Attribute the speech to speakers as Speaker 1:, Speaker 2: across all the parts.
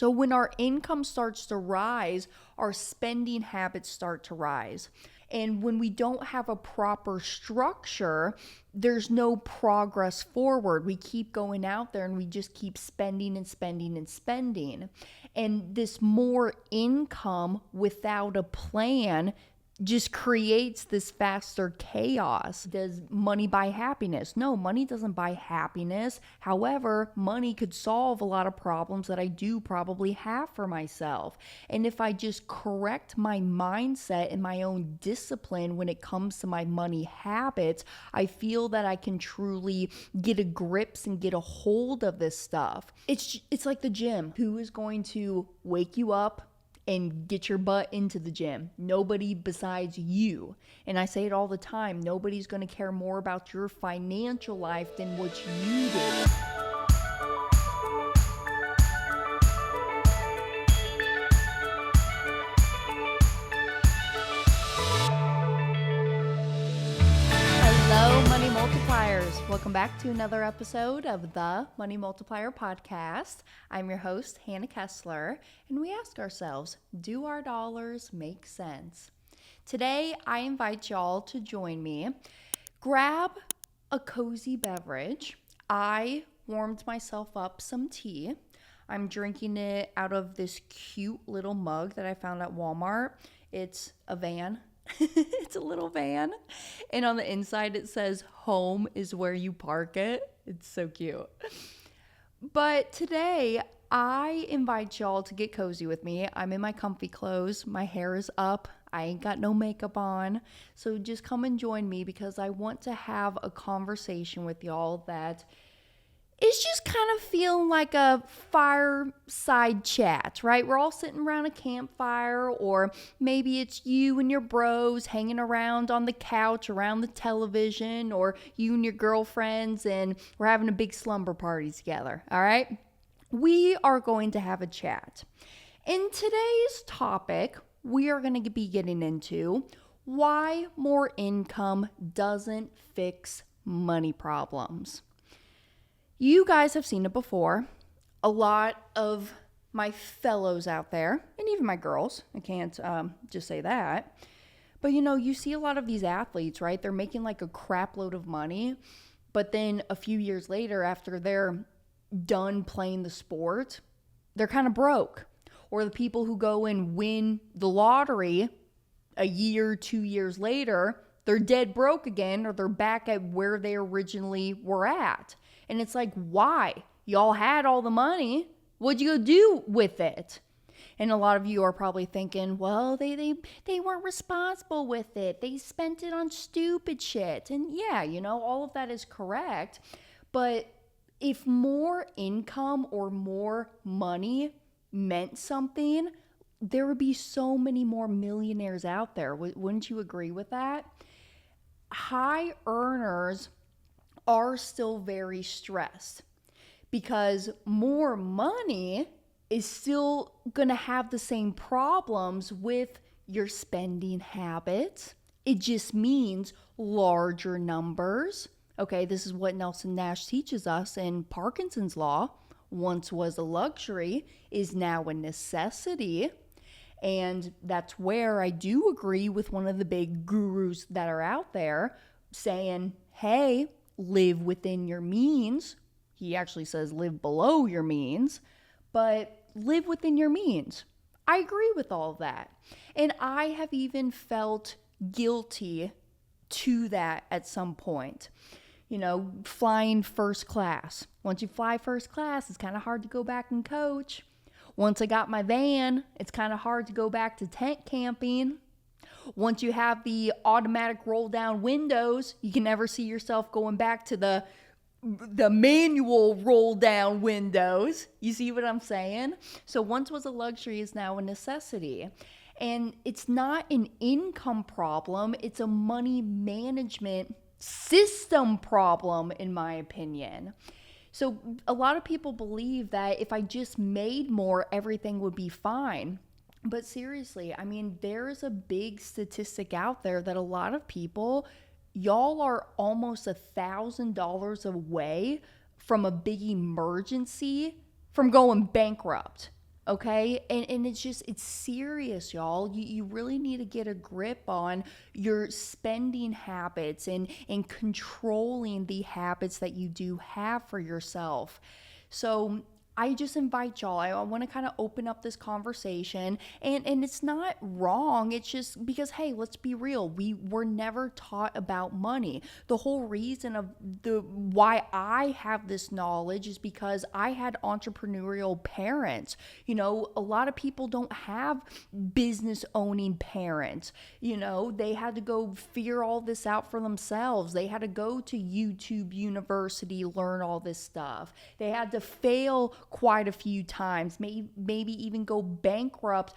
Speaker 1: So when our income starts to rise, our spending habits start to rise. And when we don't have a proper structure, there's no progress forward. We keep going out there and we just keep spending and spending and spending. And this more income without a plan just creates this faster chaos. Does money buy happiness? No, money doesn't buy happiness. However, money could solve a lot of problems that I do probably have for myself. And if I just correct my mindset and my own discipline when it comes to my money habits, I feel that I can truly get a grips and get a hold of this stuff. It's like the gym. Who is going to wake you up and get your butt into the gym? Nobody besides you. And I say it all the time, nobody's going to care more about your financial life than what you do. Hello, Money Multipliers. Welcome back to another episode of the Money Multiplier podcast. I'm your host, Hannah Kessler, and we ask ourselves, do our dollars make sense? Today, I invite y'all to join me. Grab a cozy beverage. I warmed myself up some tea. I'm drinking it out of this cute little mug that I found at Walmart. It's a van. It's a little van, and on the inside it says home is where you park it. It's so cute. But today I invite y'all to get cozy with me. I'm in my comfy clothes, my hair is up, I ain't got no makeup on, so just come and join me because I want to have a conversation with y'all that it's just kind of feeling like a fireside chat, right? We're all sitting around a campfire, or maybe it's you and your bros hanging around on the couch around the television, or you and your girlfriends, and we're having a big slumber party together, all right? We are going to have a chat. In today's topic, we are going to be getting into why more income doesn't fix money problems. You guys have seen it before. A lot of my fellows out there, and even my girls, I can't just say that. But you see a lot of these athletes, right? They're making like a crap load of money. But then a few years later, after they're done playing the sport, they're kind of broke. Or the people who go and win the lottery a year, 2 years later, they're dead broke again, or they're back at where they originally were at. And it's like, why? Y'all had all the money. What'd you go do with it? And a lot of you are probably thinking, well, they weren't responsible with it. They spent it on stupid shit. And yeah, all of that is correct. But if more income or more money meant something, there would be so many more millionaires out there. Wouldn't you agree with that? High earners are still very stressed because more money is still going to have the same problems with your spending habits. It just means larger numbers. Okay, this is what Nelson Nash teaches us in Parkinson's Law. Once was a luxury is now a necessity. And that's where I do agree with one of the big gurus that are out there saying, hey, live within your means. He actually says live below your means, but live within your means. I agree with all of that. And I have even felt guilty to that at some point. Flying first class. Once you fly first class, it's kind of hard to go back and coach. Once I got my van, it's kind of hard to go back to tent camping. Once you have the automatic roll down windows, you can never see yourself going back to the manual roll down windows. You see what I'm saying? So once was a luxury is now a necessity. And it's not an income problem, it's a money management system problem, in my opinion. So a lot of people believe that if I just made more, everything would be fine. But seriously, there is a big statistic out there that a lot of people, y'all are almost $1,000 away from a big emergency from going bankrupt. Okay. And it's serious, y'all. You really need to get a grip on your spending habits and controlling the habits that you do have for yourself. So I just invite y'all. I want to kind of open up this conversation, and it's not wrong. It's just because, hey, let's be real. We were never taught about money. The whole reason of the why I have this knowledge is because I had entrepreneurial parents. A lot of people don't have business owning parents. They had to go figure all this out for themselves. They had to go to YouTube University, learn all this stuff. They had to fail quite a few times, maybe even go bankrupt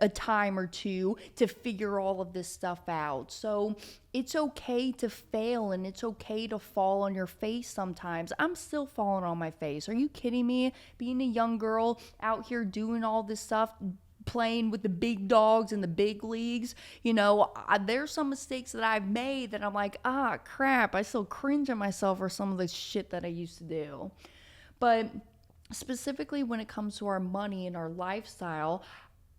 Speaker 1: a time or two to figure all of this stuff out. So it's okay to fail, and it's okay to fall on your face sometimes. I'm still falling on my face. Are you kidding me? Being a young girl out here doing all this stuff, playing with the big dogs in the big leagues, there's some mistakes that I've made that I'm like, crap, I still cringe at myself for some of the shit that I used to do. But specifically when it comes to our money and our lifestyle,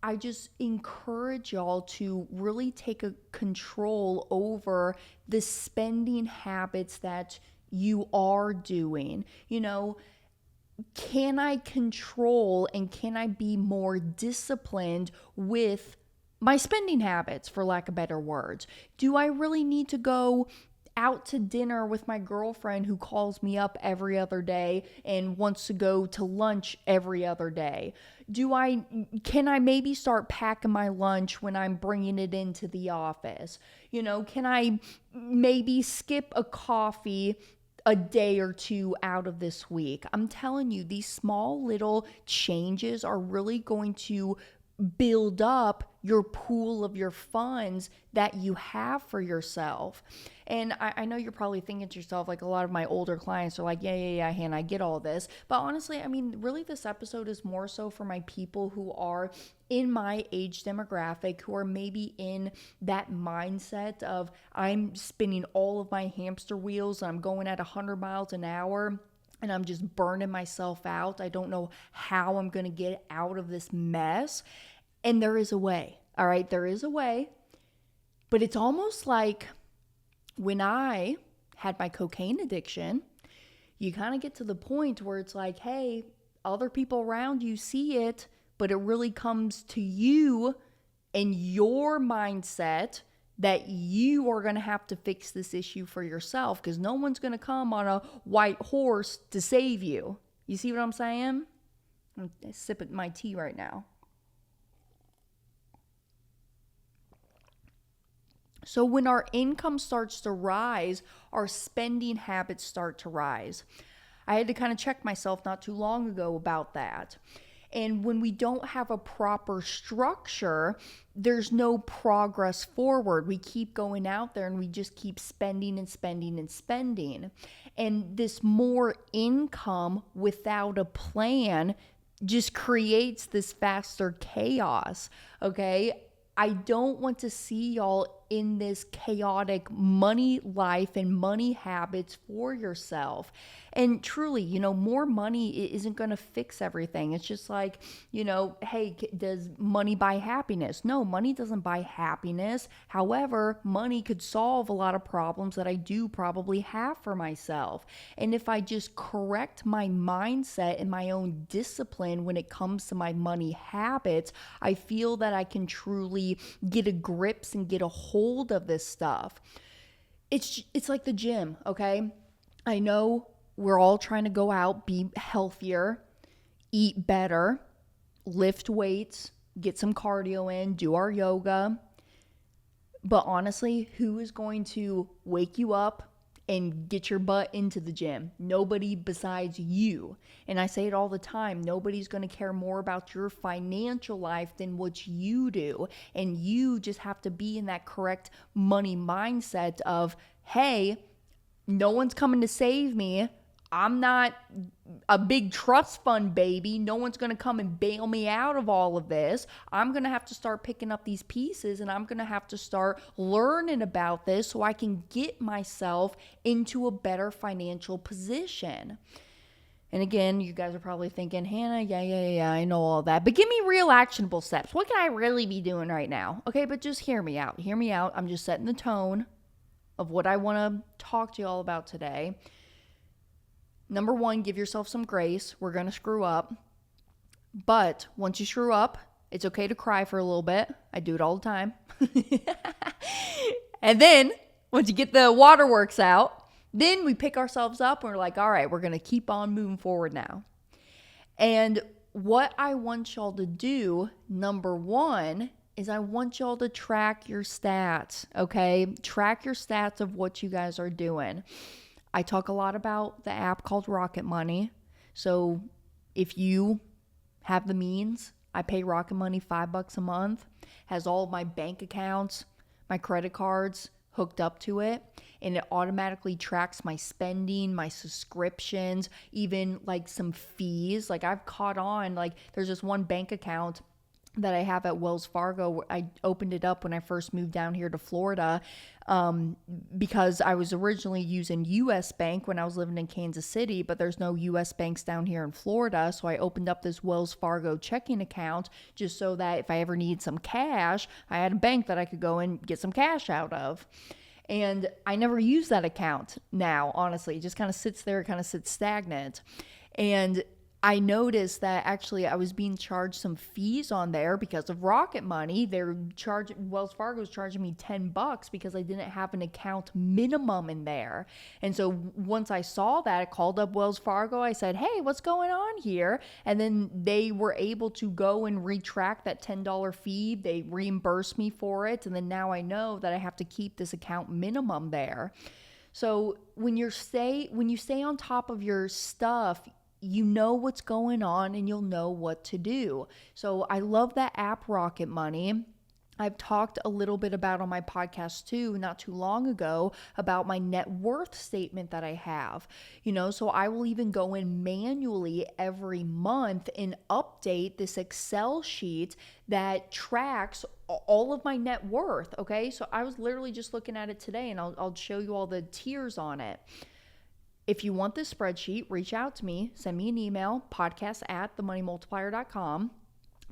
Speaker 1: I just encourage y'all to really take a control over the spending habits that you are doing. Can I control and can I be more disciplined with my spending habits, for lack of better words? Do I really need to go out to dinner with my girlfriend who calls me up every other day and wants to go to lunch every other day? Can I maybe start packing my lunch when I'm bringing it into the office? Can I maybe skip a coffee a day or two out of this week? I'm telling you, these small little changes are really going to build up your pool of your funds that you have for yourself. And I know you're probably thinking to yourself, like a lot of my older clients are like, yeah, Hannah, I get all this. But honestly, really this episode is more so for my people who are in my age demographic, who are maybe in that mindset of I'm spinning all of my hamster wheels and I'm going at 100 miles an hour and I'm just burning myself out. I don't know how I'm going to get out of this mess. And there is a way, all right? There is a way, but it's almost like when I had my cocaine addiction, you kind of get to the point where it's like, hey, other people around you see it, but it really comes to you and your mindset that you are going to have to fix this issue for yourself, because no one's going to come on a white horse to save you. You see what I'm saying? I'm sipping my tea right now. So when our income starts to rise, our spending habits start to rise. I had to kind of check myself not too long ago about that. And when we don't have a proper structure, there's no progress forward. We keep going out there and we just keep spending and spending and spending. And this more income without a plan just creates this faster chaos, okay? I don't want to see y'all in this chaotic money life and money habits for yourself. And truly, more money isn't going to fix everything. It's just like, hey, does money buy happiness? No, money doesn't buy happiness. However, money could solve a lot of problems that I do probably have for myself. And if I just correct my mindset and my own discipline when it comes to my money habits, I feel that I can truly get a grips and get a hold of this stuff. It's like the gym, okay? I know we're all trying to go out, be healthier, eat better, lift weights, get some cardio in, do our yoga. But honestly, who is going to wake you up and get your butt into the gym? Nobody besides you. And I say it all the time, nobody's going to care more about your financial life than what you do. And you just have to be in that correct money mindset of, hey, no one's coming to save me. I'm not a big trust fund baby. No one's going to come and bail me out of all of this. I'm going to have to start picking up these pieces, and I'm going to have to start learning about this so I can get myself into a better financial position. And again, you guys are probably thinking, Hannah, yeah, I know all that. But give me real actionable steps. What can I really be doing right now? Okay, but just hear me out. Hear me out. I'm just setting the tone of what I want to talk to you all about today. Number one, give yourself some grace. We're going to screw up. But once you screw up, it's okay to cry for a little bit. I do it all the time. And then once you get the waterworks out, then we pick ourselves up and we're like, all right, we're going to keep on moving forward now. And what I want y'all to do, number one, is I want y'all to track your stats, okay? Track your stats of what you guys are doing. I talk a lot about the app called Rocket Money. So if you have the means, I pay Rocket Money $5 a month, has all of my bank accounts, my credit cards hooked up to it, and it automatically tracks my spending, my subscriptions, even like some fees. Like I've caught on, like there's this one bank account that I have at Wells Fargo. I opened it up when I first moved down here to Florida because I was originally using US Bank when I was living in Kansas City, but there's no US banks down here in Florida. So I opened up this Wells Fargo checking account just so that if I ever need some cash, I had a bank that I could go and get some cash out of. And I never use that account now, honestly. It just kind of sits there, kind of sits stagnant. And I noticed that actually I was being charged some fees on there because of Rocket Money. Wells Fargo was charging me $10 because I didn't have an account minimum in there. And so once I saw that, I called up Wells Fargo. I said, hey, what's going on here? And then they were able to go and retract that $10 fee. They reimbursed me for it. And then now I know that I have to keep this account minimum there. So when you stay on top of your stuff, you know what's going on and you'll know what to do. So I love that app Rocket Money. I've talked a little bit about on my podcast too, not too long ago, about my net worth statement that I have. So I will even go in manually every month and update this Excel sheet that tracks all of my net worth. Okay. So I was literally just looking at it today, and I'll show you all the tiers on it. If you want this spreadsheet, reach out to me, send me an email, podcast@themoneymultiplier.com.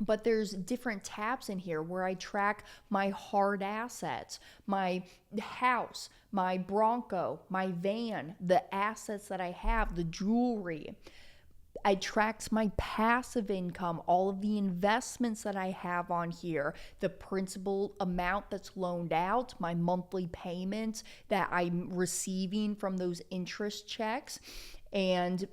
Speaker 1: But there's different tabs in here where I track my hard assets, my house, my Bronco, my van, the assets that I have, the jewelry. I tracked my passive income, all of the investments that I have on here, the principal amount that's loaned out, my monthly payments that I'm receiving from those interest checks, and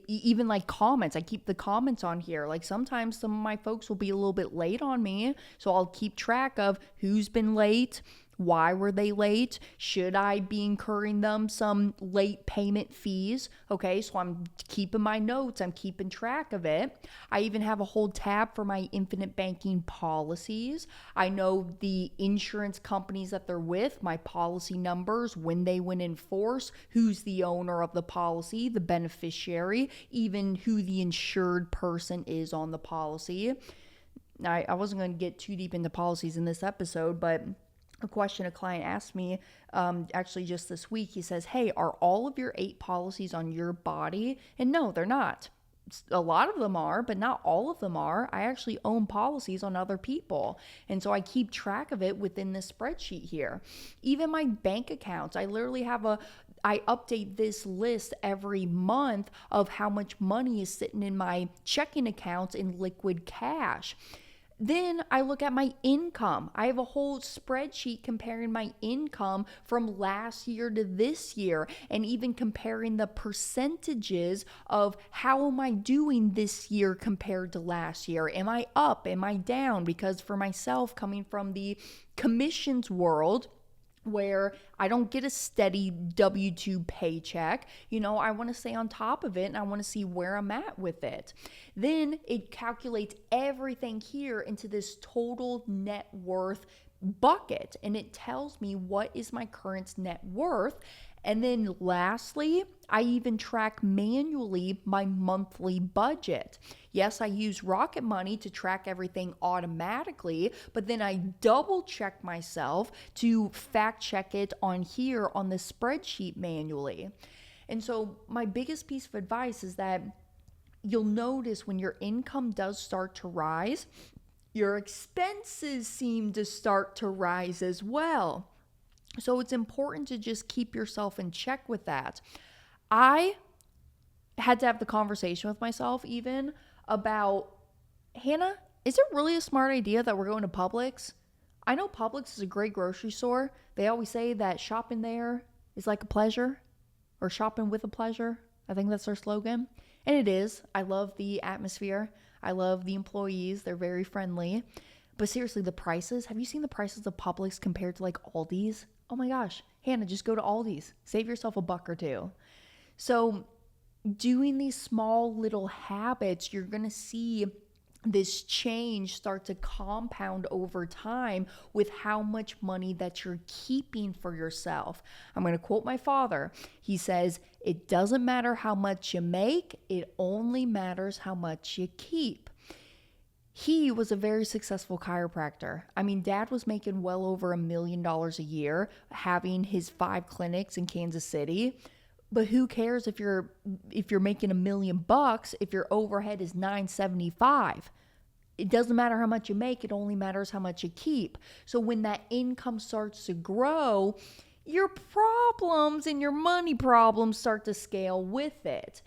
Speaker 1: even like comments. I keep the comments on here. Like sometimes some of my folks will be a little bit late on me, so I'll keep track of who's been late. Why were they late? Should I be incurring them some late payment fees? Okay, so I'm keeping my notes. I'm keeping track of it. I even have a whole tab for my infinite banking policies. I know the insurance companies that they're with, my policy numbers, when they went in force, who's the owner of the policy, the beneficiary, even who the insured person is on the policy. Now, I wasn't going to get too deep into policies in this episode, but a question a client asked me actually just this week. He says, hey, are all of your 8 policies on your body? And no, they're not. A lot of them are, but not all of them are. I actually own policies on other people. And so I keep track of it within this spreadsheet here. Even my bank accounts, I literally have I update this list every month of how much money is sitting in my checking accounts in liquid cash. Then I look at my income. I have a whole spreadsheet comparing my income from last year to this year, and even comparing the percentages of how am I doing this year compared to last year. Am I up? Am I down? Because for myself, coming from the commissions world, where I don't get a steady W-2 paycheck, I want to stay on top of it, and I want to see where I'm at with it. Then it calculates everything here into this total net worth bucket, and it tells me what is my current net worth. And then lastly, I even track manually my monthly budget. Yes, I use Rocket Money to track everything automatically, but then I double check myself to fact check it on here on the spreadsheet manually. And so my biggest piece of advice is that you'll notice when your income does start to rise, your expenses seem to start to rise as well. So it's important to just keep yourself in check with that. I had to have the conversation with myself even about, Hannah, is it really a smart idea that we're going to Publix? I know Publix is a great grocery store. They always say that shopping there is like a pleasure, or shopping with a pleasure. I think that's their slogan. And it is. I love the atmosphere. I love the employees. They're very friendly. But seriously, the prices, have you seen the prices of Publix compared to like Aldi's? Oh my gosh, Hannah, just go to Aldi's. Save yourself a buck or two. So doing these small little habits, you're going to see this change start to compound over time with how much money that you're keeping for yourself. I'm going to quote my father. He says, "It doesn't matter how much you make, it only matters how much you keep." He was a very successful chiropractor. I mean, Dad was making well over $1 million a year, having his 5 clinics in Kansas City. But who cares if you're making $1 million if your overhead is $975? It doesn't matter how much you make, it only matters how much you keep. So when that income starts to grow, your problems and your money problems start to scale with it.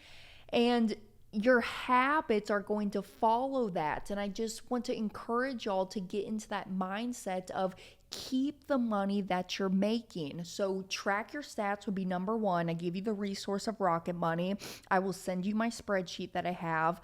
Speaker 1: And your habits are going to follow that. And I just want to encourage y'all to get into that mindset of keep the money that you're making. So track your stats would be number one. I give you the resource of Rocket Money. I will send you my spreadsheet that I have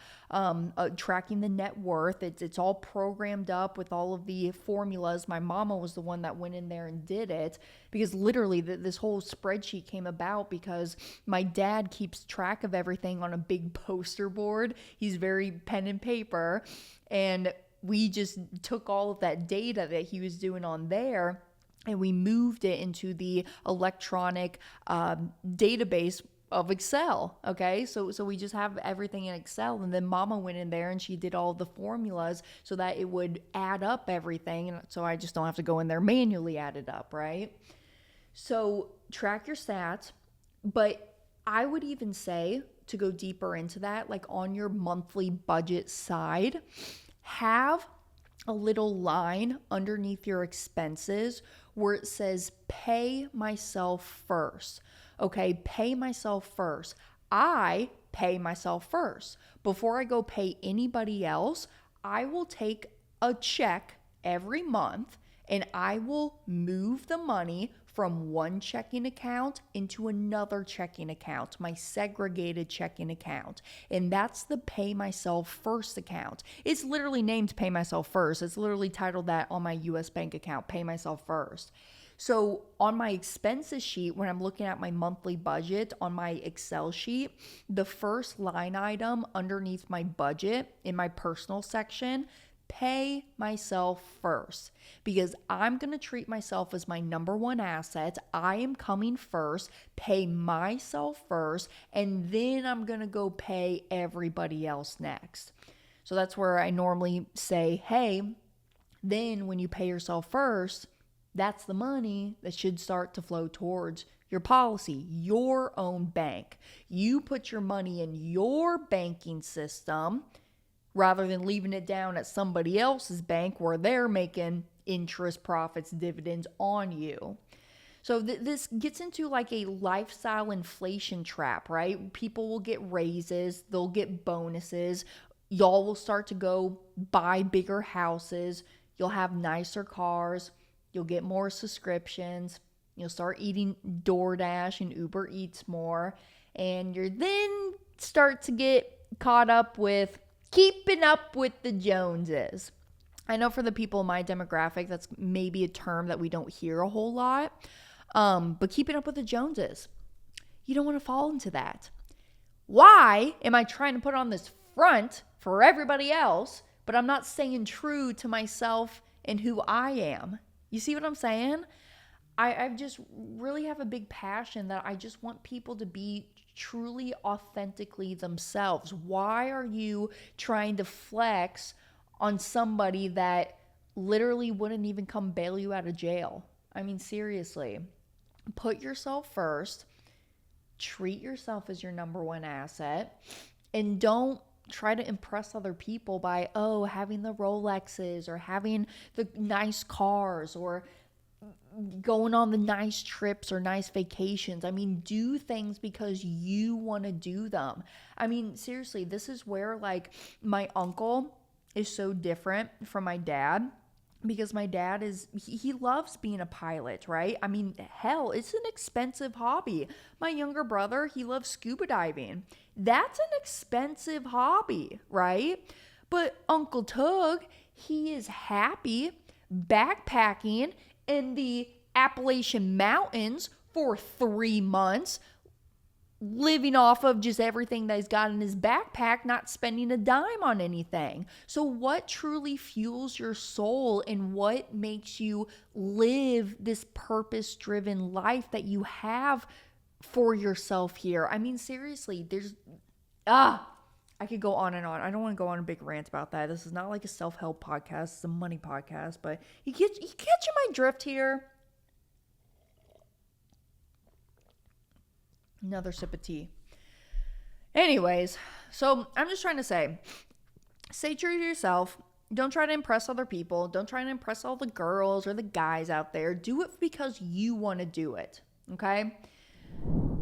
Speaker 1: tracking the net worth. It's all programmed up with all of the formulas. My mama was the one that went in there and did it, because literally this whole spreadsheet came about because my dad keeps track of everything on a big poster board. He's very pen and paper, and we just took all of that data that he was doing on there and we moved it into the electronic database of Excel. Okay. So we just have everything in Excel, and then Mama went in there and she did all the formulas so that it would add up everything. And so I just don't have to go in there manually add it up. Right. So track your stats, but I would even say, to go deeper into that, like on your monthly budget side, have a little line underneath your expenses where it says, pay myself first. Okay, pay myself first. I pay myself first. Before I go pay anybody else, I will take a check every month and I will move the money from one checking account into another checking account, my segregated checking account. And that's the Pay Myself First account. It's literally named Pay Myself First. It's literally titled that on my US bank account, Pay Myself First. So on my expenses sheet, when I'm looking at my monthly budget on my Excel sheet, the first line item underneath my budget in my personal section, pay myself first, because I'm going to treat myself as my number one asset. I am coming first, pay myself first, and then I'm going to go pay everybody else next. So that's where I normally say, hey, then when you pay yourself first, that's the money that should start to flow towards your policy, your own bank. You put your money in your banking system rather than leaving it down at somebody else's bank where they're making interest, profits, dividends on you. So this gets into like a lifestyle inflation trap, right? People will get raises, they'll get bonuses. Y'all will start to go buy bigger houses. You'll have nicer cars. You'll get more subscriptions. You'll start eating DoorDash and Uber Eats more. And you're then start to get caught up with keeping up with the Joneses. I know for the people in my demographic, that's maybe a term that we don't hear a whole lot. But keeping up with the Joneses, you don't want to fall into that. Why am I trying to put on this front for everybody else, but I'm not staying true to myself and who I am? You see what I'm saying? I just really have a big passion that I just want people to be truly authentically themselves. Why are you trying to flex on somebody that literally wouldn't even come bail you out of jail? I mean, seriously, put yourself first. treat yourself as your number one asset, and don't try to impress other people by, having the Rolexes or having the nice cars or going on the nice trips or nice vacations. I mean, do things because you want to do them. I mean, seriously, this is where like my uncle is so different from my dad, because my dad he loves being a pilot, right? I mean, hell, it's an expensive hobby. My younger brother, he loves scuba diving. That's an expensive hobby, right? But Uncle Tug, he is happy backpacking in the Appalachian Mountains for 3 months, living off of just everything that he's got in his backpack, not spending a dime on anything. So what truly fuels your soul and what makes you live this purpose-driven life that you have for yourself here? I mean, seriously, I could go on and on. I don't want to go on a big rant about that. This is not like a self-help podcast. It's a money podcast, but you catching my drift here? Another sip of tea. Anyways, so I'm just trying to say true to yourself. Don't try to impress other people. Don't try to impress all the girls or the guys out there. Do it because you want to do it, okay?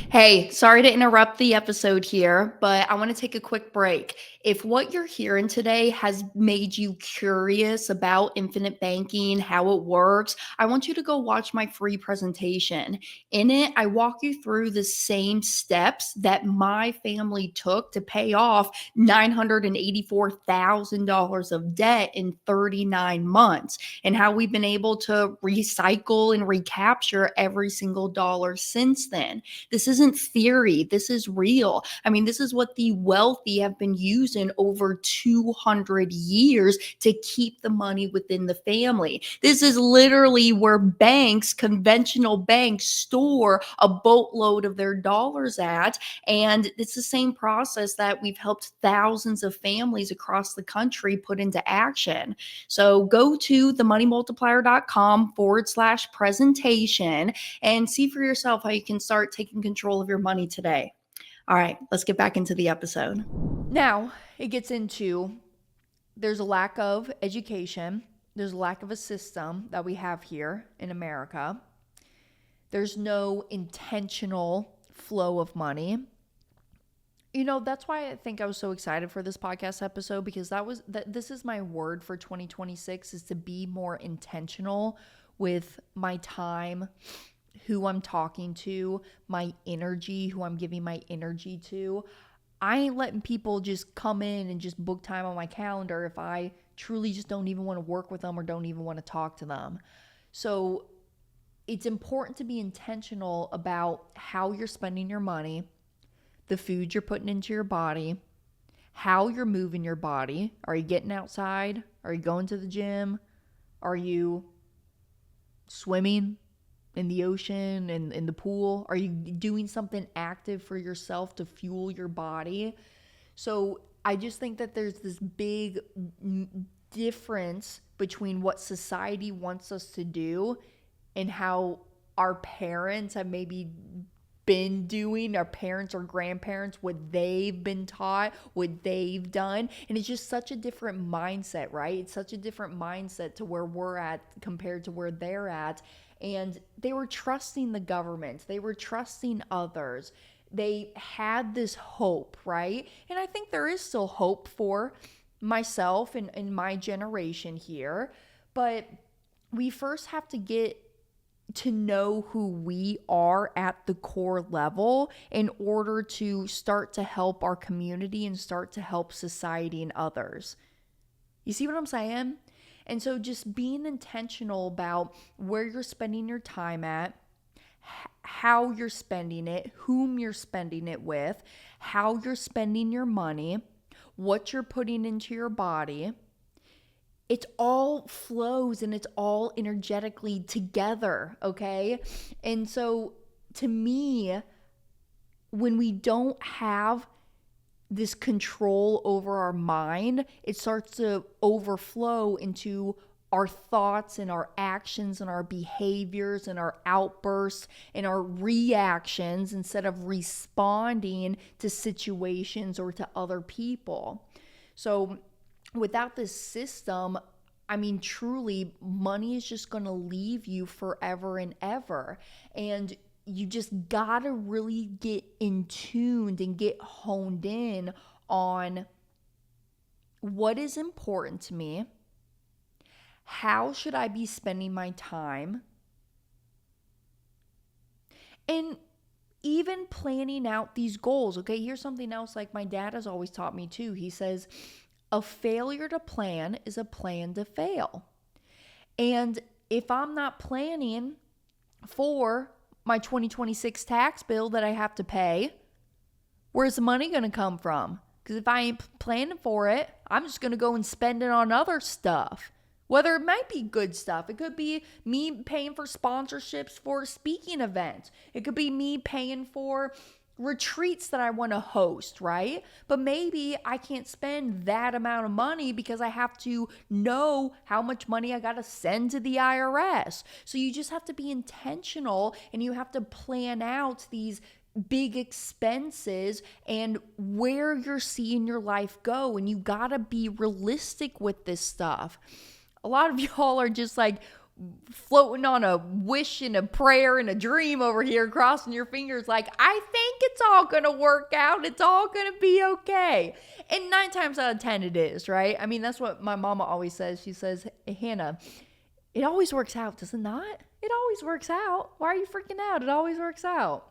Speaker 1: Hey, sorry to interrupt the episode here, but I want to take a quick break. If what you're hearing today has made you curious about infinite banking, how it works, I want you to go watch my free presentation. In it, I walk you through the same steps that my family took to pay off $984,000 of debt in 39 months, and how we've been able to recycle and recapture every single dollar since then. This isn't theory. This is real. I mean, this is what the wealthy have been using over 200 years to keep the money within the family. This is literally where banks, conventional banks, store a boatload of their dollars at. And it's the same process that we've helped thousands of families across the country put into action. So go to themoneymultiplier.com/presentation and see for yourself how you can start taking control of your money today. All right, let's get back into the episode. Now, it gets into there's a lack of education. There's a lack of a system that we have here in America. There's no intentional flow of money. You know, that's why I think I was so excited for this podcast episode, because this is my word for 2026, is to be more intentional with my time, who I'm talking to, my energy, who I'm giving my energy to. I ain't letting people just come in and just book time on my calendar if I truly just don't even want to work with them or don't even want to talk to them. So it's important to be intentional about how you're spending your money, the food you're putting into your body, how you're moving your body. Are you getting outside? Are you going to the gym? Are you swimming in the ocean and in the pool? Are you doing something active for yourself to fuel your body? So I just think that there's this big difference between what society wants us to do and how our parents have maybe been doing, our parents or grandparents, what they've been taught, what they've done. And it's just such a different mindset, right? It's such a different mindset to where we're at compared to where they're at. And they were trusting the government. They were trusting others. They had this hope, right? And I think there is still hope for myself and my generation here. But we first have to get to know who we are at the core level in order to start to help our community and start to help society and others. You see what I'm saying? And so just being intentional about where you're spending your time at, how you're spending it, whom you're spending it with, how you're spending your money, what you're putting into your body. It all flows and it's all energetically together, okay? And so to me, when we don't have this control over our mind, it starts to overflow into our thoughts and our actions and our behaviors and our outbursts and our reactions instead of responding to situations or to other people. So without this system, I mean, truly, money is just going to leave you forever and ever. And you just got to really get in tuned and get honed in on what is important to me. How should I be spending my time? And even planning out these goals. Okay, here's something else like my dad has always taught me too. He says, a failure to plan is a plan to fail. And if I'm not planning for my 2026 tax bill that I have to pay, where's the money going to come from? Because if I ain't planning for it, I'm just going to go and spend it on other stuff. Whether it might be good stuff. It could be me paying for sponsorships for speaking events. It could be me paying for retreats that I want to host, right? But maybe I can't spend that amount of money because I have to know how much money I got to send to the IRS. So you just have to be intentional and you have to plan out these big expenses and where you're seeing your life go. And you got to be realistic with this stuff. A lot of y'all are just like floating on a wish and a prayer and a dream over here, crossing your fingers like, I think it's all going to work out. It's all going to be okay. And 9 times out of 10 it is, right? I mean, that's what my mama always says. She says, hey, Hannah, it always works out, does it not? It always works out. Why are you freaking out? It always works out.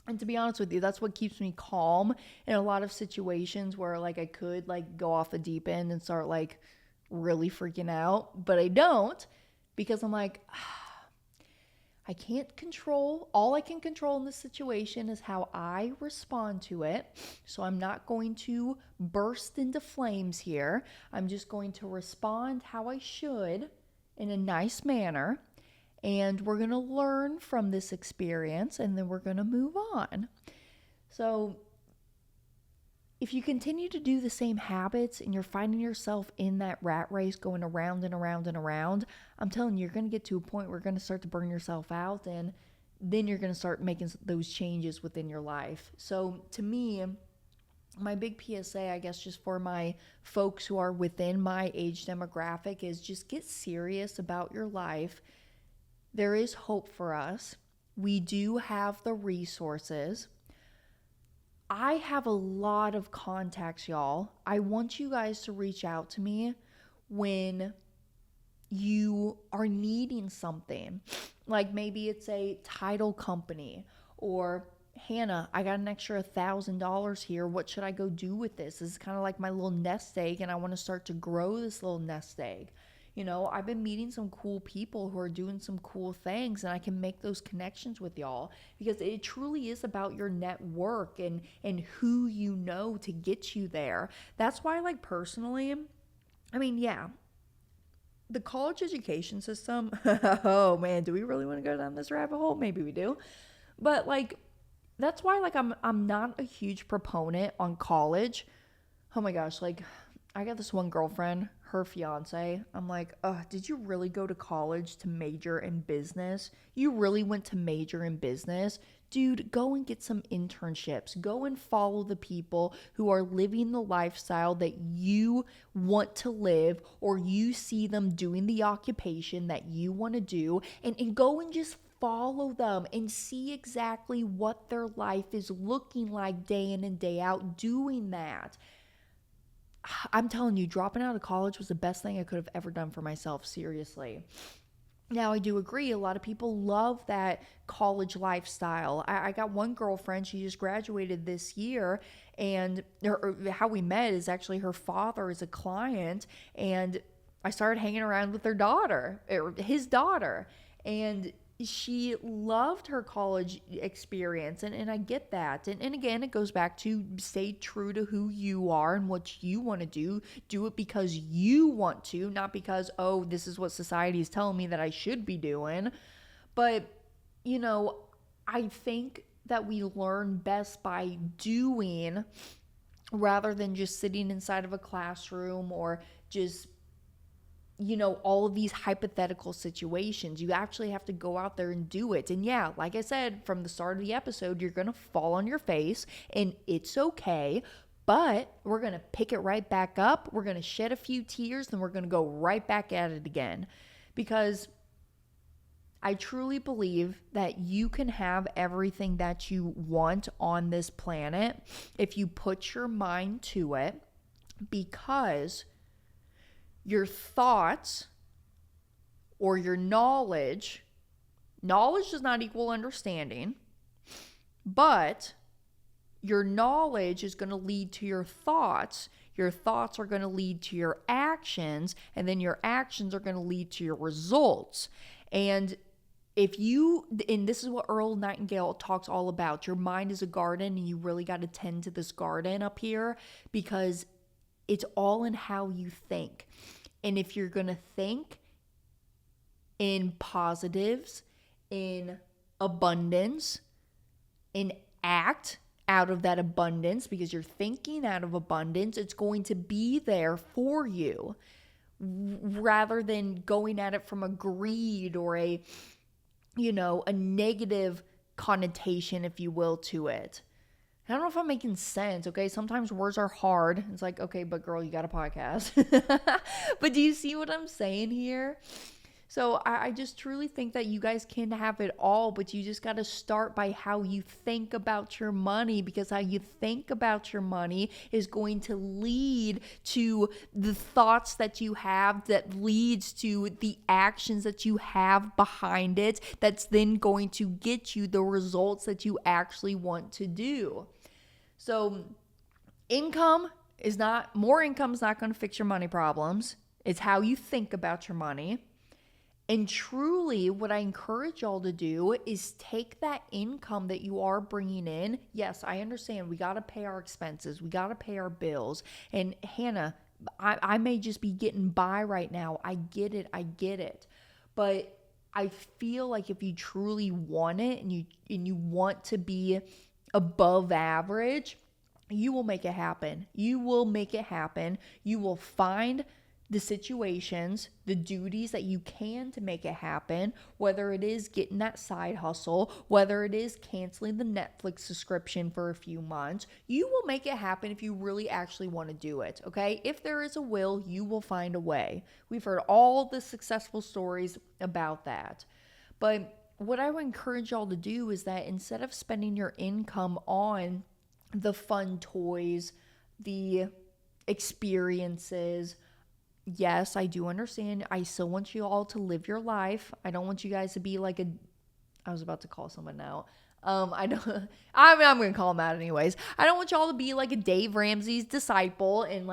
Speaker 1: And to be honest with you, that's what keeps me calm in a lot of situations where like I could like go off the deep end and start like really freaking out, but I don't, because I'm like, I can't control. All I can control in this situation is how I respond to it. So I'm not going to burst into flames here. I'm just going to respond how I should in a nice manner. And we're going to learn from this experience and then we're going to move on. So if you continue to do the same habits and you're finding yourself in that rat race going around and around and around, I'm telling you, you're going to get to a point where you're going to start to burn yourself out, and then you're going to start making those changes within your life. So to me, my big PSA, I guess, just for my folks who are within my age demographic is just get serious about your life. There is hope for us. We do have the resources. I have a lot of contacts, y'all. I want you guys to reach out to me when you are needing something. Like maybe it's a title company, or Hannah, I got an extra $1,000 here. What should I go do with this? This is kind of like my little nest egg, and I want to start to grow this little nest egg. You know, I've been meeting some cool people who are doing some cool things, and I can make those connections with y'all because it truly is about your network and who you know to get you there. That's why, like, personally, I mean, yeah, the college education system, oh man, do we really want to go down this rabbit hole? Maybe we do. But like, that's why like I'm not a huge proponent on college. Oh my gosh, like I got this one girlfriend, her fiance. I'm like, did you really go to college to major in business? You really went to major in business? Dude, go and get some internships. Go and follow the people who are living the lifestyle that you want to live, or you see them doing the occupation that you want to do, and go and just follow them and see exactly what their life is looking like day in and day out doing that. I'm telling you, dropping out of college was the best thing I could have ever done for myself, seriously. Now, I do agree, a lot of people love that college lifestyle. I got one girlfriend, she just graduated this year, and how we met is actually her father is a client, and I started hanging around with her daughter, or his daughter, and she loved her college experience, and I get that. And again, it goes back to stay true to who you are and what you want to do. Do it because you want to, not because, oh, this is what society is telling me that I should be doing. But, you know, I think that we learn best by doing rather than just sitting inside of a classroom or just all of these hypothetical situations. You actually have to go out there and do it. And yeah, like I said from the start of the episode, you're going to fall on your face and it's okay. But we're going to pick it right back up. We're going to shed a few tears and we're going to go right back at it again. Because I truly believe that you can have everything that you want on this planet if you put your mind to it, because your thoughts or your knowledge does not equal understanding, but your knowledge is going to lead to your thoughts. Your thoughts are going to lead to your actions, and then your actions are going to lead to your results. And this is what Earl Nightingale talks all about, your mind is a garden and you really got to tend to this garden up here, because it's all in how you think. And if you're going to think in positives, in abundance, and act out of that abundance, because you're thinking out of abundance, it's going to be there for you, rather than going at it from a greed or a negative connotation, if you will, to it. I don't know if I'm making sense, okay? Sometimes words are hard. It's like, okay, but girl, you got a podcast. But do you see what I'm saying here? So I just truly think that you guys can have it all, but you just got to start by how you think about your money, because how you think about your money is going to lead to the thoughts that you have, that leads to the actions that you have behind it, that's then going to get you the results that you actually want to do. So more income is not going to fix your money problems. It's how you think about your money. And truly, what I encourage y'all to do is take that income that you are bringing in. Yes, I understand. We got to pay our expenses. We got to pay our bills. And Hannah, I may just be getting by right now. I get it. But I feel like if you truly want it and you want to be above average, you will make it happen. You will make it happen. You will find the situations, the duties that you can to make it happen, whether it is getting that side hustle, whether it is canceling the Netflix subscription for a few months. You will make it happen if you really actually want to do it, okay? If there is a will, you will find a way. We've heard all the successful stories about that. But what I would encourage y'all to do is that instead of spending your income on the fun toys, the experiences, yes, I do understand. I still want you all to live your life. I don't want you guys to be like I was about to call someone out. I'm going to call him out anyways. I don't want y'all to be like a Dave Ramsey's disciple and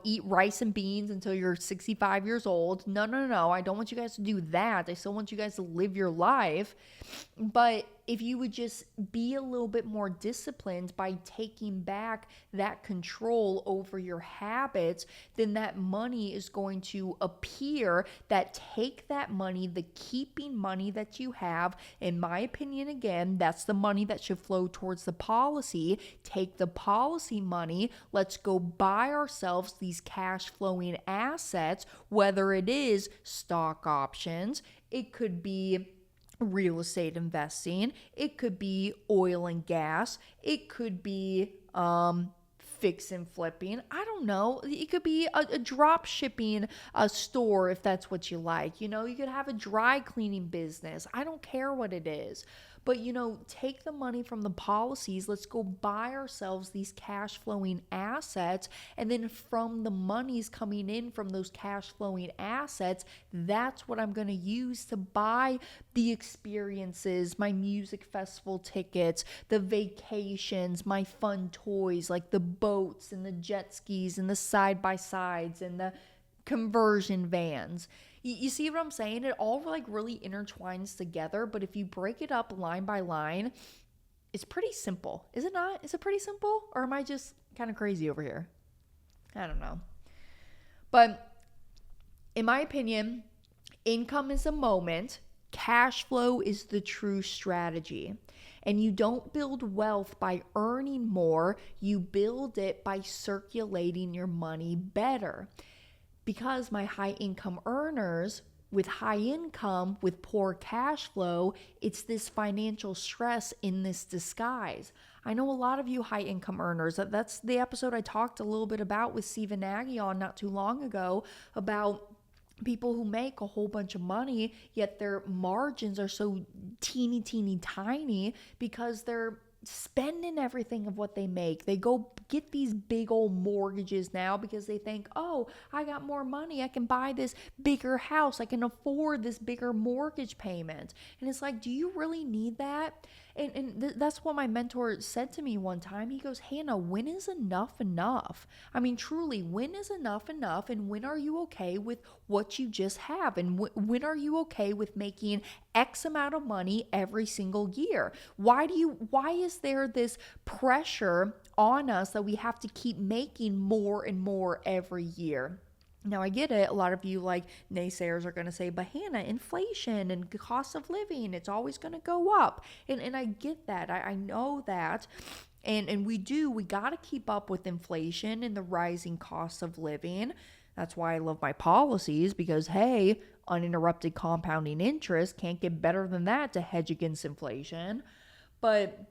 Speaker 1: eat rice and beans until you're 65 years old. No. I don't want you guys to do that. I still want you guys to live your life. But if you would just be a little bit more disciplined by taking back that control over your habits, then that money is going to appear. That take that money, the keeping money that you have, in my opinion, again, that's the money that should flow towards the policy. Take the policy money, let's go buy ourselves these cash flowing assets, whether it is stock options, it could be real estate investing, it could be oil and gas, it could be fix and flipping, I don't know, it could be a drop shipping store if that's what you like, you could have a dry cleaning business, I don't care what it is. But, take the money from the policies. Let's go buy ourselves these cash flowing assets. And then from the monies coming in from those cash flowing assets, that's what I'm going to use to buy the experiences, my music festival tickets, the vacations, my fun toys like the boats and the jet skis and the side-by-sides and the conversion vans. You see what I'm saying? It all really intertwines together, but if you break it up line by line, it's pretty simple. Is it not? Is it pretty simple? Or am I just kind of crazy over here? I don't know. But in my opinion, income is a moment. Cash flow is the true strategy. And you don't build wealth by earning more. You build it by circulating your money better. because my high income earners with high income, with poor cash flow, it's this financial stress in this disguise. I know a lot of you high income earners, that's the episode I talked a little bit about with Stephen Nagy on not too long ago about people who make a whole bunch of money, yet their margins are so teeny tiny because they're spending everything of what they make. They go get these big old mortgages now because they think, oh, I got more money. I can buy this bigger house. I can afford this bigger mortgage payment. And it's like, do you really need that? And that's what my mentor said to me one time. He goes, Hannah, when is enough enough? I mean, truly, when is enough enough? And when are you okay with what you just have? And when are you okay with making X amount of money every single year? Why is there this pressure on us that we have to keep making more and more every year? Now, I get it. A lot of you like naysayers are going to say, but Hannah, inflation and cost of living, it's always going to go up. And I get that. I know that. And we got to keep up with inflation and the rising cost of living. That's why I love my policies because, hey, uninterrupted compounding interest can't get better than that to hedge against inflation. But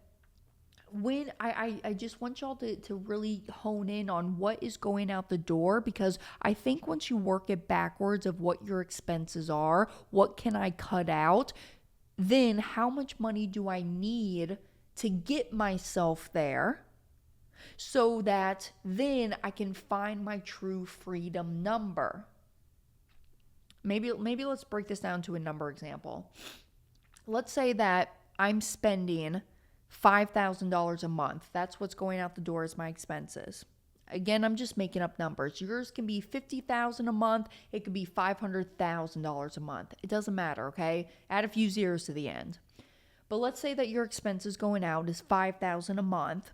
Speaker 1: when I just want y'all to really hone in on what is going out the door, because I think once you work it backwards of what your expenses are, what can I cut out, then how much money do I need to get myself there so that then I can find my true freedom number. Maybe let's break this down to a number example. Let's say that I'm spending $5,000 a month. That's what's going out the door as my expenses. Again, I'm just making up numbers. Yours can be $50,000 a month. It could be $500,000 a month. It doesn't matter, okay? Add a few zeros to the end. But let's say that your expenses going out is $5,000 a month.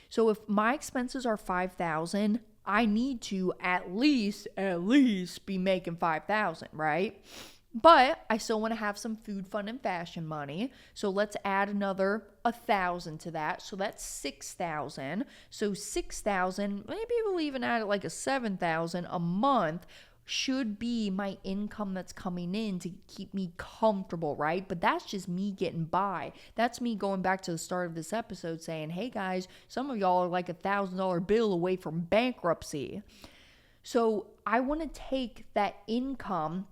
Speaker 1: So if my expenses are $5,000, I need to at least be making $5,000, right? But I still want to have some food, fun, and fashion money. So let's add another 1,000 to that. So that's 6,000. So 6,000, maybe we'll even add it like a 7,000 a month should be my income that's coming in to keep me comfortable, right? But that's just me getting by. That's me going back to the start of this episode saying, hey guys, some of y'all are like $1,000 bill away from bankruptcy. So I want to take that income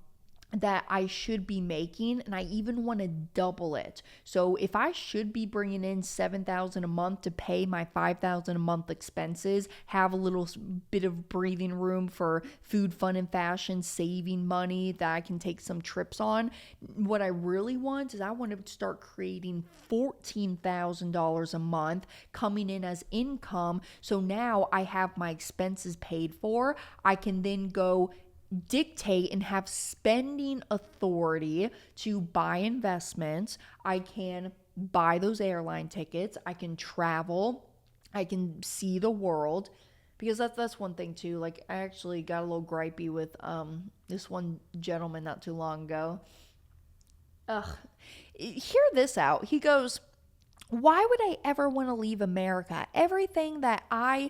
Speaker 1: that I should be making, and I even want to double it. So if I should be bringing in $7,000 a month to pay my $5,000 a month expenses, have a little bit of breathing room for food, fun, and fashion, saving money that I can take some trips on, what I really want is I want to start creating $14,000 a month coming in as income. So now I have my expenses paid for. I can then go dictate and have spending authority to buy investments. I can buy those airline tickets. I can travel. I can see the world. Because that's one thing too. Like I actually got a little gripey with this one gentleman not too long ago. Hear this out. He goes, why would I ever want to leave America? Everything that I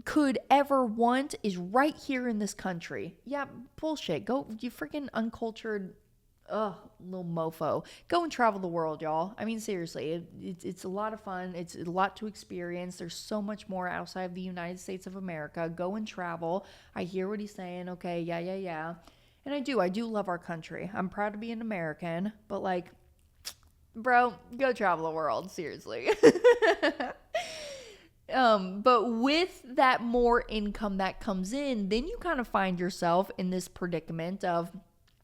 Speaker 1: could ever want is right here in this country. Yeah, bullshit. Go, you freaking uncultured, little mofo. Go and travel the world, y'all. I mean, seriously, it's a lot of fun. It's a lot to experience. There's so much more outside of the United States of America. Go and travel. I hear what he's saying. Okay, yeah. And I do love our country. I'm proud to be an American, but like, bro, go travel the world. Seriously. But with that more income that comes in, then you kind of find yourself in this predicament of,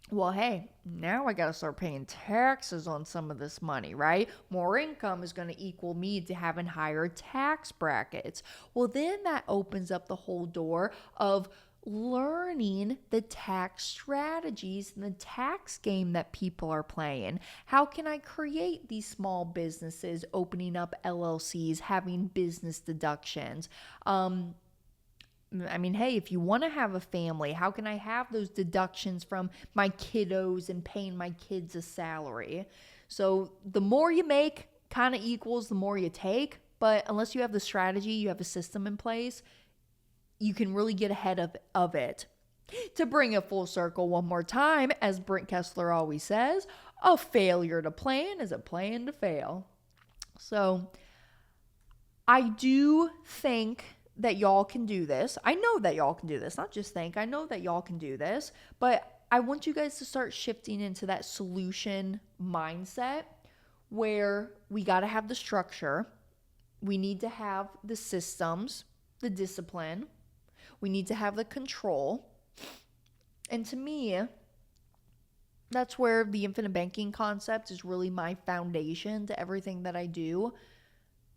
Speaker 1: well, hey, now I got to start paying taxes on some of this money, right? More income is going to equal me to having higher tax brackets. Well, then that opens up the whole door of learning the tax strategies and the tax game that people are playing. How can I create these small businesses, opening up LLCs, having business deductions? I mean, hey, if you want to have a family, how can I have those deductions from my kiddos and paying my kids a salary? So the more you make kind of equals the more you take, but unless you have the strategy, you have a system in place, you can really get ahead of it. To bring it full circle one more time, as Brent Kessler always says, a failure to plan is a plan to fail. So I do think that y'all can do this. I know that y'all can do this, not just think. I know that y'all can do this, but I want you guys to start shifting into that solution mindset where we got to have the structure. We need to have the systems, the discipline. We need to have the control. And to me, that's where the infinite banking concept is really my foundation to everything that I do.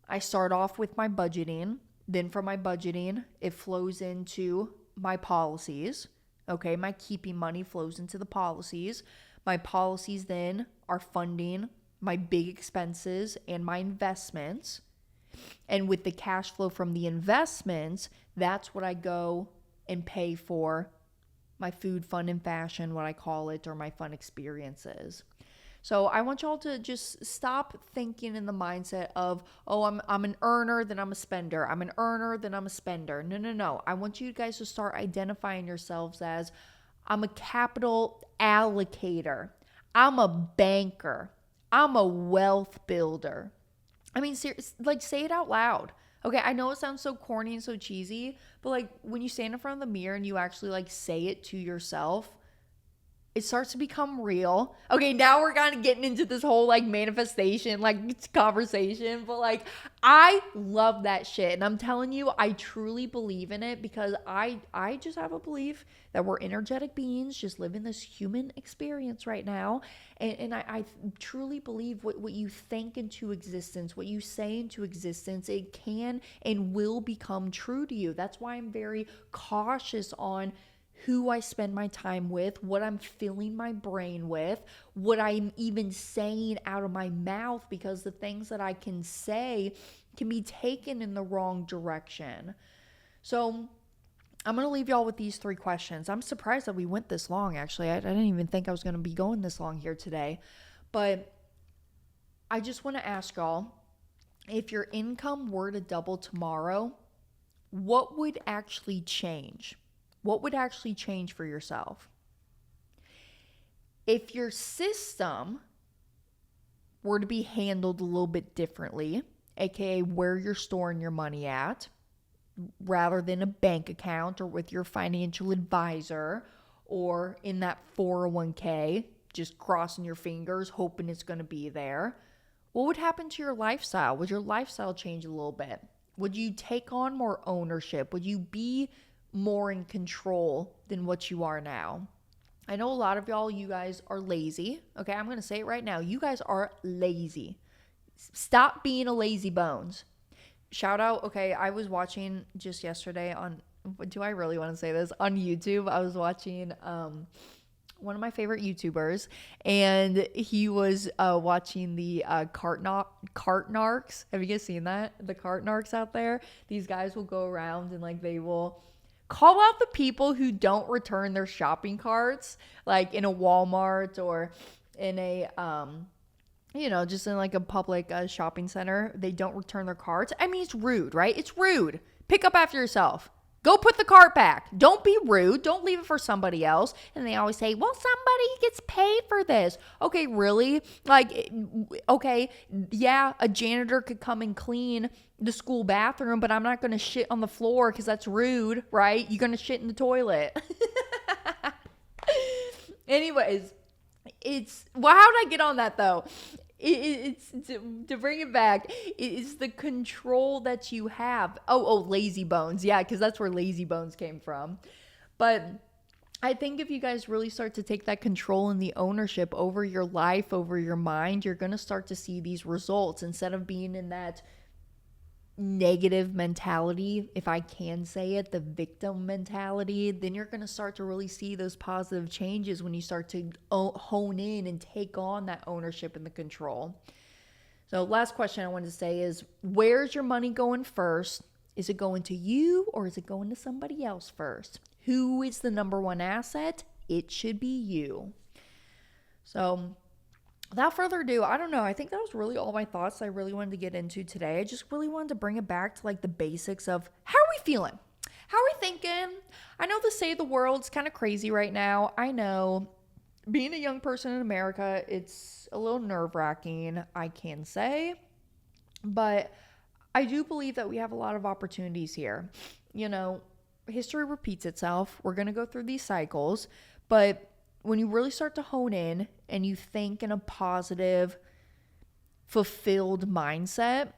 Speaker 1: I start off with my budgeting. Then from my budgeting, it flows into my policies. Okay, my keeping money flows into the policies. My policies then are funding my big expenses and my investments. And with the cash flow from the investments, that's what I go and pay for my food, fun, and fashion, what I call it, or my fun experiences. So I want y'all to just stop thinking in the mindset of, oh, I'm an earner, then I'm a spender. I'm an earner, then I'm a spender. No. I want you guys to start identifying yourselves as, I'm a capital allocator. I'm a banker. I'm a wealth builder. I mean, like, say it out loud. Okay, I know it sounds so corny and so cheesy, but like when you stand in front of the mirror and you actually like say it to yourself, it starts to become real. Okay, now we're kind of getting into this whole like manifestation, like conversation, but like I love that shit. And I'm telling you, I truly believe in it because I just have a belief that we're energetic beings just living this human experience right now. And I truly believe what you think into existence, what you say into existence, it can and will become true to you. That's why I'm very cautious on who I spend my time with, what I'm filling my brain with, what I'm even saying out of my mouth, because the things that I can say can be taken in the wrong direction. So I'm going to leave y'all with these 3 questions. I'm surprised that we went this long, actually. I didn't even think I was going to be going this long here today. But I just want to ask y'all, if your income were to double tomorrow, what would actually change? What would actually change for yourself? If your system were to be handled a little bit differently, aka where you're storing your money at, rather than a bank account or with your financial advisor or in that 401k, just crossing your fingers, hoping it's going to be there, what would happen to your lifestyle? Would your lifestyle change a little bit? Would you take on more ownership? Would you be more in control than what you are now? I know a lot of y'all, you guys are lazy. Okay, I'm going to say it right now. You guys are lazy. Stop being a lazy bones. Shout out, okay, I was watching just yesterday on, do I really want to say this? On YouTube, I was watching one of my favorite YouTubers, and he was watching the cart narcs. Have you guys seen that? The cart narcs out there? These guys will go around and like they will call out the people who don't return their shopping carts, like in a Walmart or in a, just in like a public shopping center. They don't return their carts. I mean, it's rude, right? It's rude. Pick up after yourself. Go put the cart back. Don't be rude. Don't leave it for somebody else. And they always say, well, somebody gets paid for this. Okay, really? Like, okay, yeah, a janitor could come and clean the school bathroom, but I'm not going to shit on the floor because that's rude, right? You're going to shit in the toilet. Anyways, how did I get on that though? It's to bring it back, it's the control that you have. Oh, lazy bones. Yeah, because that's where lazy bones came from. But I think if you guys really start to take that control and the ownership over your life, over your mind, you're going to start to see these results instead of being in that negative mentality, if I can say it, the victim mentality. Then you're going to start to really see those positive changes when you start to hone in and take on that ownership and the control. So last question I wanted to say is, where's your money going first? Is it going to you or is it going to somebody else first? Who is the number one asset? It should be you. So without further ado, I don't know. I think that was really all my thoughts I really wanted to get into today. I just really wanted to bring it back to like the basics of how are we feeling? How are we thinking? I know the state of the world's kind of crazy right now. I know. Being a young person in America, it's a little nerve-wracking, I can say. But I do believe that we have a lot of opportunities here. You know, history repeats itself. We're going to go through these cycles. But when you really start to hone in and you think in a positive, fulfilled mindset,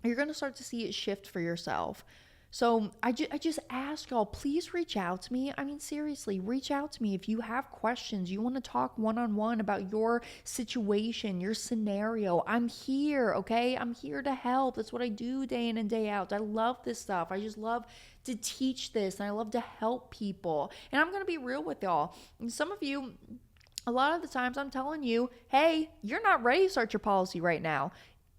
Speaker 1: you're going to start to see it shift for yourself. So I just ask y'all, please reach out to me. I mean, seriously, reach out to me if you have questions. You want to talk one-on-one about your situation, your scenario. I'm here, okay? I'm here to help. That's what I do day in and day out. I love this stuff. I just love to teach this, and I love to help people. And I'm going to be real with y'all. And some of you, a lot of the times I'm telling you, hey, you're not ready to start your policy right now.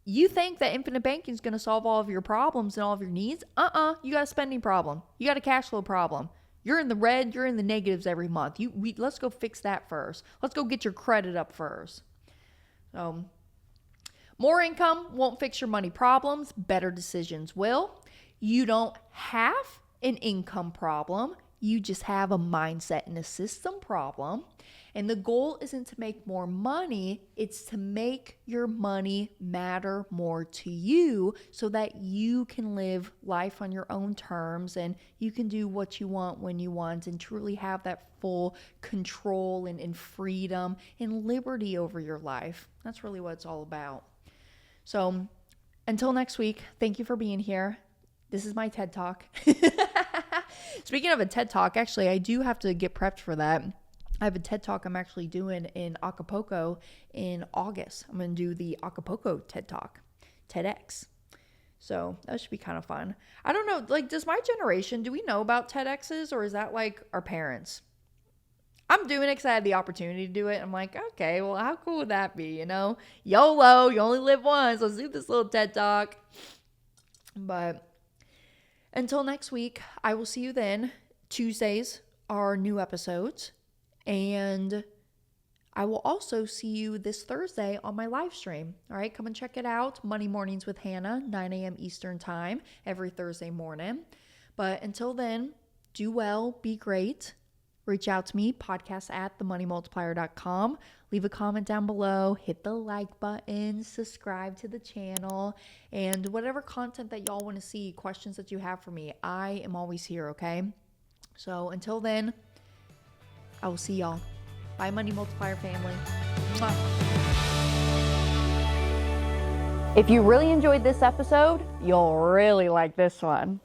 Speaker 1: You think that infinite banking is going to solve all of your problems and all of your needs? You got a spending problem. You got a cash flow problem. You're in the red. You're in the negatives every month. Let's go fix that first. Let's go get your credit up first. So, more income won't fix your money problems. Better decisions will. You don't have an income problem. You just have a mindset and a system problem. And the goal isn't to make more money, it's to make your money matter more to you so that you can live life on your own terms and you can do what you want when you want and truly have that full control and freedom and liberty over your life. That's really what it's all about. So until next week, thank you for being here. This is my TED Talk. Speaking of a TED Talk, actually, I do have to get prepped for that. I have a TED Talk I'm actually doing in Acapulco in August. I'm going to do the Acapulco TED Talk, TEDx. So that should be kind of fun. I don't know, like, does my generation, do we know about TEDx's or is that like our parents? I'm doing it because I had the opportunity to do it. I'm like, okay, well, how cool would that be, you know? YOLO, you only live once. Let's do this little TED Talk. But until next week, I will see you then. Tuesdays are new episodes. And I will also see you this Thursday on my live stream. All right, come and check it out. Money Mornings with Hannah, 9 a.m. Eastern Time, every Thursday morning. But until then, do well, be great. Reach out to me, podcast@themoneymultiplier.com. Leave a comment down below, hit the like button, subscribe to the channel, and whatever content that y'all want to see, questions that you have for me, I am always here, okay? So until then, I will see y'all. Bye, Money Multiplier family. Mwah. If you really enjoyed this episode, you'll really like this one.